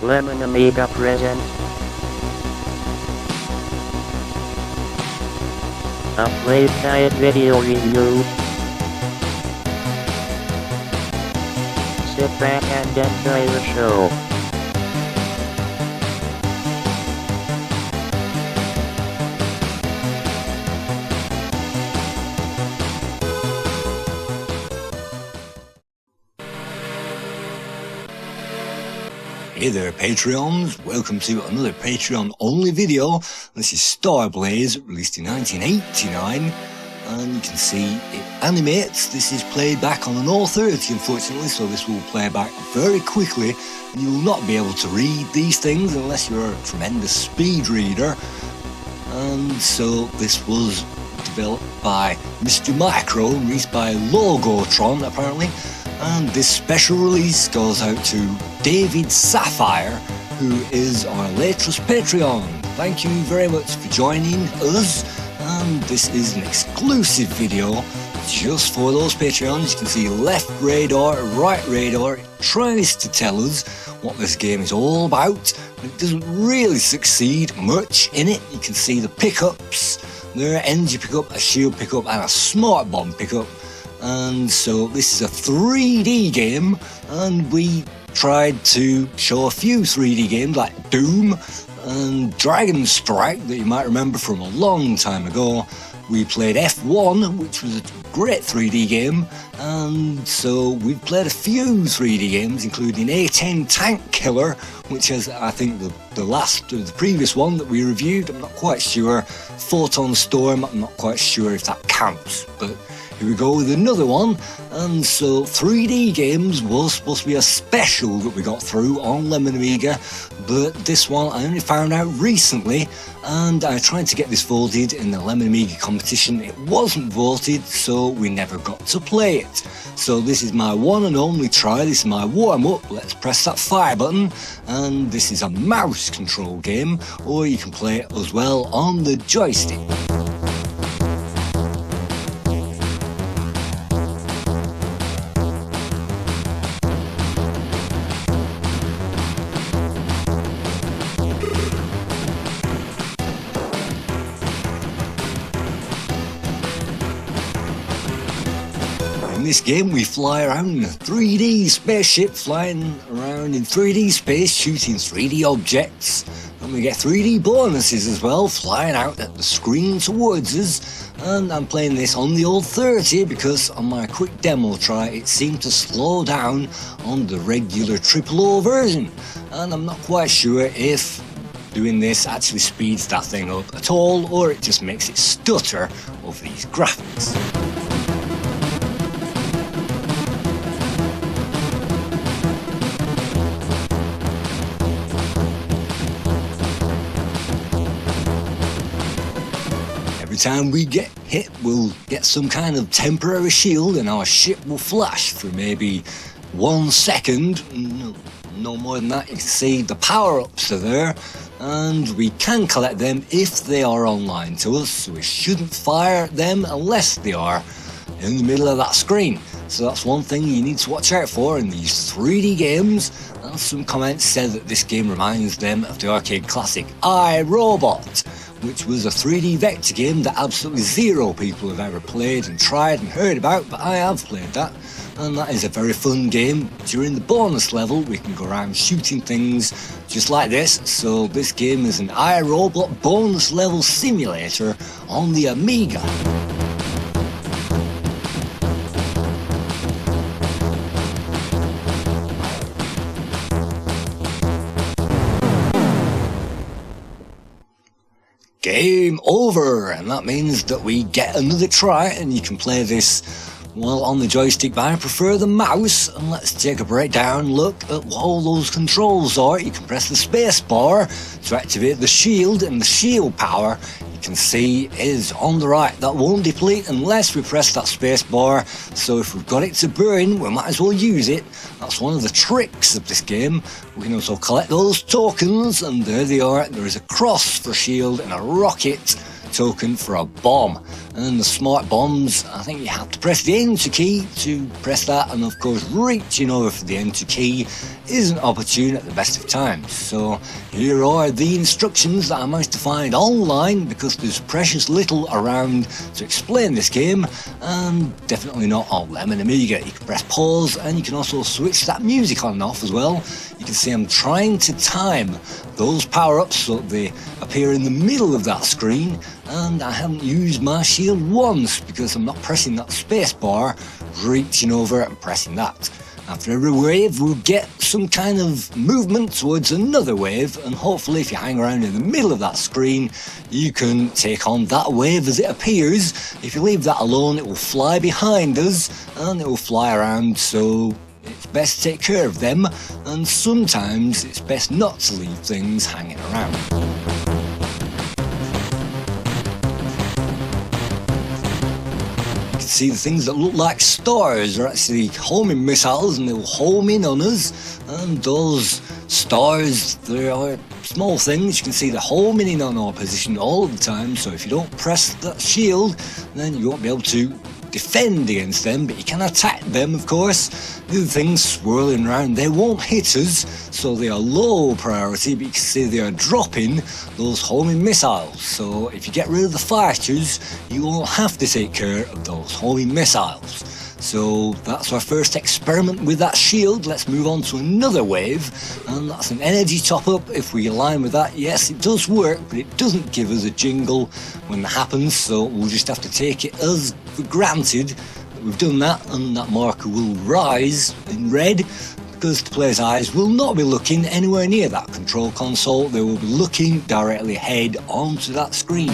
Lemon Amiga present a Predseda video review. Sit back and enjoy the show. Hey there Patreons, welcome to another Patreon only video. This is StarBlaze, released in 1989, and you can see it animates. This is played back on an O30 unfortunately, so this will play back very quickly, and you will not be able to read these things unless you're a tremendous speed reader. And so this was developed by Mr. Micro, released by Logotron apparently. And this special release goes out to David Saphier, who is our latest Patreon. Thank you very much for joining us, and this is an exclusive video just for those Patreons. You can see left radar, right radar. It tries to tell us what this game is all about, but it doesn't really succeed much in it. You can see the pickups. There are energy pickup, a shield pickup, and a smart bomb pickup. And so this is a 3D game, and we tried to show a few 3D games like Doom and Dragon Strike that you might remember from a long time ago. We played F1, which was a great 3D game, and so we've played a few 3D games, including A10 Tank Killer, which is, I think, the last of the previous one that we reviewed. I'm not quite sure. Photon Storm, I'm not quite sure if that counts, but here we go with another one. And so 3D games was supposed to be a special that we got through on Lemon Amiga, but this one I only found out recently, and I tried to get this voted in the Lemon Amiga competition. It wasn't voted, so we never got to play it. So this is my one and only try. This is my warm-up. Let's press that fire button, and this is a mouse control game, or you can play it as well on the joystick. In this game we fly around in a 3D spaceship, flying around in 3D space, shooting 3D objects, and we get 3D bonuses as well, flying out at the screen towards us. And I'm playing this on the old 30 because on my quick demo try it seemed to slow down on the regular O version, and I'm not quite sure if doing this actually speeds that thing up at all, or it just makes it stutter over these graphics. Every time we get hit, we'll get some kind of temporary shield and our ship will flash for maybe 1 second. No more than that. You can see the power-ups are there, and we can collect them if they are online to us, so we shouldn't fire at them unless they are in the middle of that screen. So that's one thing you need to watch out for in these 3D games. And some comments said that this game reminds them of the arcade classic I, Robot, which was a 3D vector game that absolutely zero people have ever played and tried and heard about, but I have played that, and that is a very fun game. During the bonus level we can go around shooting things just like this, so this game is an iRobot bonus level simulator on the Amiga. Game over, and that means that we get another try, and you can play this well on the joystick, but I prefer the mouse. And let's take a breakdown look at what all those controls are. You can press the space bar to activate the shield, and the shield power you can see is on the right. That won't deplete unless we press that space bar, so if we've got it to burn we might as well use it. That's one of the tricks of this game. We can also collect those tokens, and there they are. There is a cross for shield and a rocket token for a bomb. And the smart bombs, I think you have to press the enter key to press that, and of course reaching over for the enter key isn't opportune at the best of times. So here are the instructions that I managed to find online, because there's precious little around to explain this game, and definitely not on Lemon Amiga. You can press pause, and you can also switch that music on and off as well. You can see I'm trying to time those power-ups so they appear in the middle of that screen, and I haven't used my shield once because I'm not pressing that space bar, reaching over and pressing that. After every wave we'll get some kind of movement towards another wave, and hopefully if you hang around in the middle of that screen you can take on that wave as it appears. If you leave that alone it will fly behind us and it will fly around, so it's best to take care of them, and sometimes it's best not to leave things hanging around. See, the things that look like stars are actually homing missiles, and they will home in on us, and those stars, they are small things. You can see they're homing in on our position all of the time, so if you don't press that shield then you won't be able to defend against them, but you can attack them of course. The other things swirling around, they won't hit us, so they are low priority, but you can see they are dropping those homing missiles. So if you get rid of the fighters you won't have to take care of those homing missiles. So that's our first experiment with that shield. Let's move on to another wave, and that's an energy top up. If we align with that, yes it does work, but it doesn't give us a jingle when that happens, so we'll just have to take it as for granted that we've done that, and that marker will rise in red because the player's eyes will not be looking anywhere near that control console. They will be looking directly ahead onto that screen.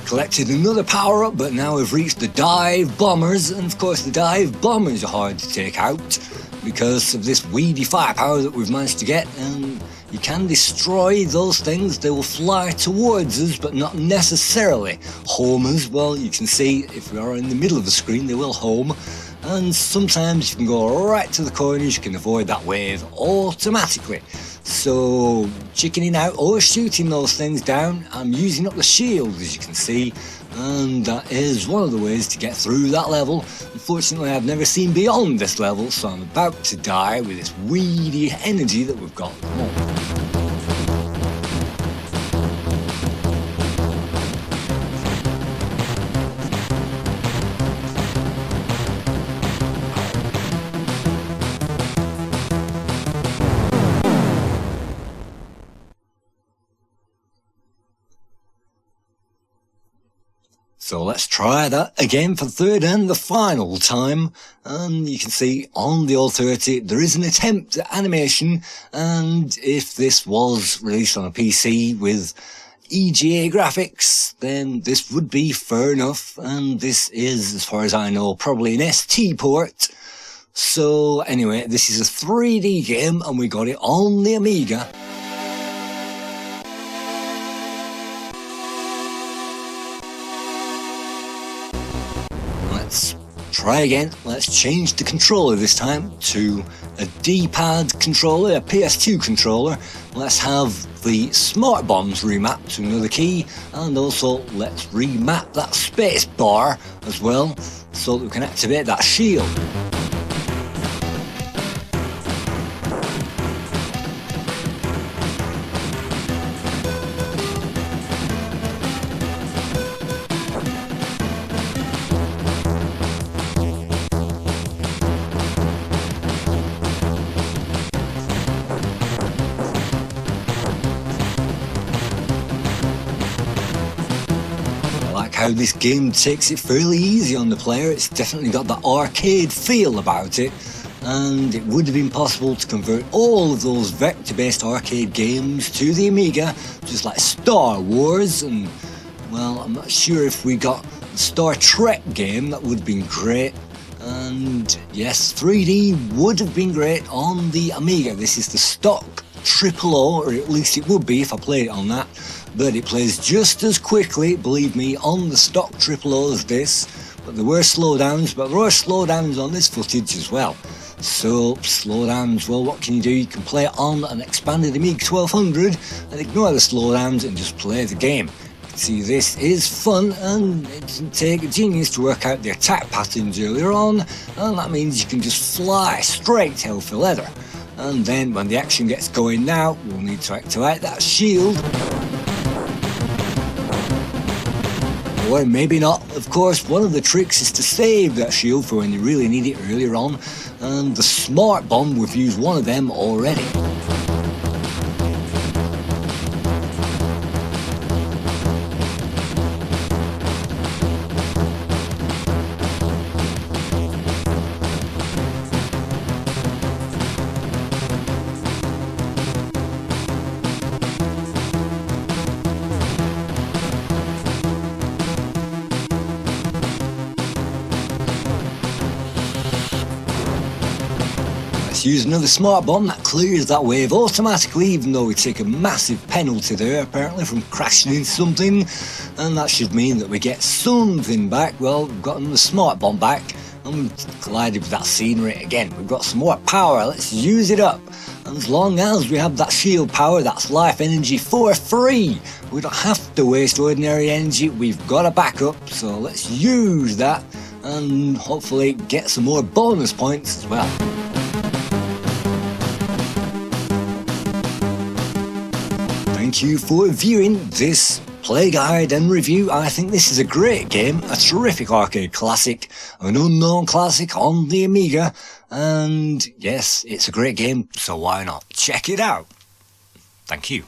Collected another power-up, but now we've reached the dive bombers, and of course the dive bombers are hard to take out because of this weedy firepower that we've managed to get, and you can destroy those things. They will fly towards us but not necessarily home us. Well, you can see if we are in the middle of the screen they will home, and sometimes you can go right to the corners, you can avoid that wave automatically. So chickening out or shooting those things down, I'm using up the shield as you can see, and that is one of the ways to get through that level. Unfortunately I've never seen beyond this level, so I'm about to die with this weedy energy that we've got at the moment. So let's try that again for the third and the final time, and you can see on the old 30 there is an attempt at animation, and if this was released on a PC with EGA graphics then this would be fair enough, and this is, as far as I know, probably an ST port. So anyway, this is a 3D game and we got it on the Amiga. Let's try again. Let's change the controller this time to a D-pad controller, a PS2 controller. Let's have the smart bombs remapped to another key, and also let's remap that space bar as well so that we can activate that shield. How this game takes it fairly easy on the player. It's definitely got that arcade feel about it, and it would have been possible to convert all of those vector-based arcade games to the Amiga, just like Star Wars, and well, I'm not sure if we got the Star Trek game, that would have been great. And yes, 3D would have been great on the Amiga. This is the stock triple O, or at least it would be if I played it on that, but it plays just as quickly, believe me, on the stock triple O as this. But there were slowdowns on this footage as well. So, slowdowns, well, what can you do? You can play it on an expanded Amiga 1200 and ignore the slowdowns and just play the game. See, this is fun, and it doesn't take a genius to work out the attack patterns earlier on, and that means you can just fly straight hell for leather. And then when the action gets going now, we'll need to activate that shield. Or maybe not. Of course, one of the tricks is to save that shield for when you really need it earlier on, and the smart bomb, we've used one of them already. Use another smart bomb that clears that wave automatically, even though we take a massive penalty there apparently from crashing into something, and that should mean that we get something back. Well, we've gotten the smart bomb back and we've collided with that scenery again. We've got some more power, let's use it up. And as long as we have that shield power, that's life energy for free. We don't have to waste ordinary energy, we've got a backup, so let's use that and hopefully get some more bonus points as well. Thank you for viewing this play guide and review. I think this is a great game, a terrific arcade classic, an unknown classic on the Amiga, and yes, it's a great game, so why not check it out? Thank you.